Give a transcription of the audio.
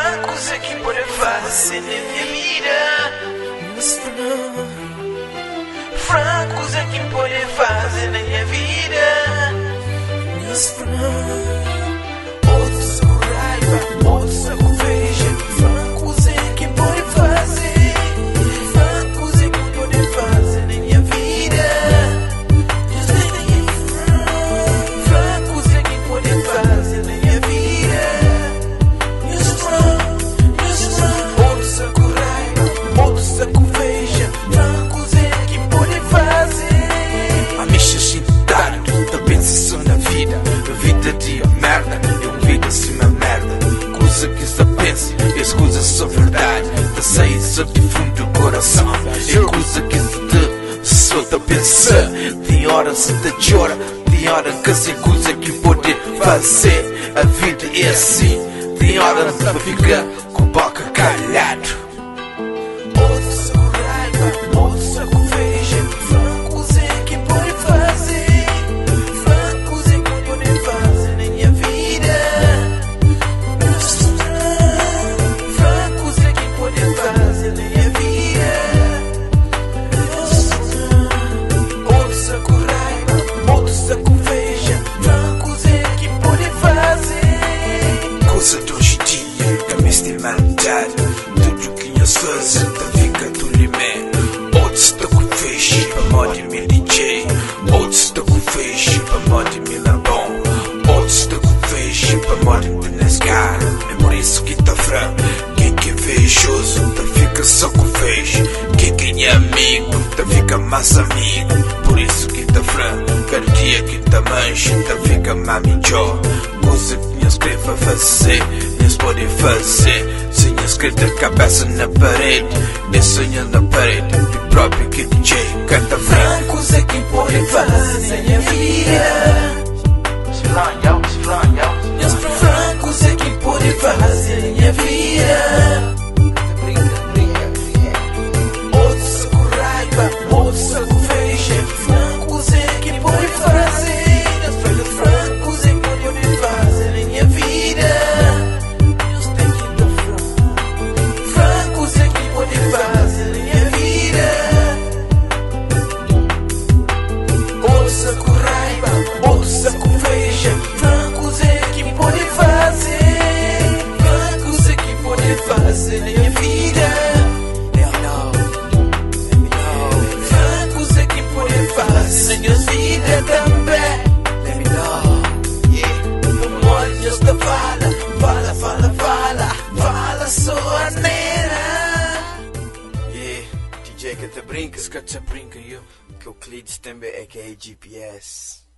francos é que pode fazer na minha vida. Francos é que pode fazer na minha vida. Outros com raiva, outros com veja. Francos é que pode fazer. Francos é que pode fazer na minha vida. Francos é que pode fazer na minha vida. Outros com raiva, outros com veja. Francos é que pode fazer. A mexa sentado, tá pensando na vida. A vida de merda, eu vida assim uma merda. Coisa que se pensa, e as coisas são verdade. Tá saindo de fundo do coração. É coisa que se solta a pensar. Tem hora se te chora, tem hora que sem coisa que pode fazer. A vida é assim, tem hora pra ficar com a boca calhado. Outros com raiva, outros com veja. Francos é que pode fazer. Francos é que pode fazer na minha vida. Francos é que pode fazer na minha vida. Outros com raiva, outros com veja. Francos é que pode fazer. Coisa de hoje em dia, que me tem maldade. Tudo que eu faço, tá fica do limite. Outros estão com feixe, pra mod me DJ. Outros estão com feixe, pra mod me na bom. Outros estão com feixe, pra mod me nascar. É por isso que tá fraco. Quem que é fechoso, tá fica só com feixe. Quem é amigo, tá fica mais amigo. Por isso que tá fraco. Cada dia que tá mancha, tá fica mamichó. Coisa que eu escrevo a fazer, eles podem fazer. Sem escrita a cabeça na parede, nem sonha na parede. E próprio que DJ canta Francos é que pode fazer na minha vida. Francos é que pode fazer na minha vida. Outros com raiva, outros com veja. Francos é que pode fazer. Francos é que pode fazer na minha vida. Francos é que pode fazer na minha vida. Outros com raiva, outros com veja. Francos é que pode fazer. Francos é que pode fazer na minha vida. Francos é que pode fazer na minha vida também. Olha, esta fala sua nera. DJ que te brinca, eu. Que o Clides também é que é GPS.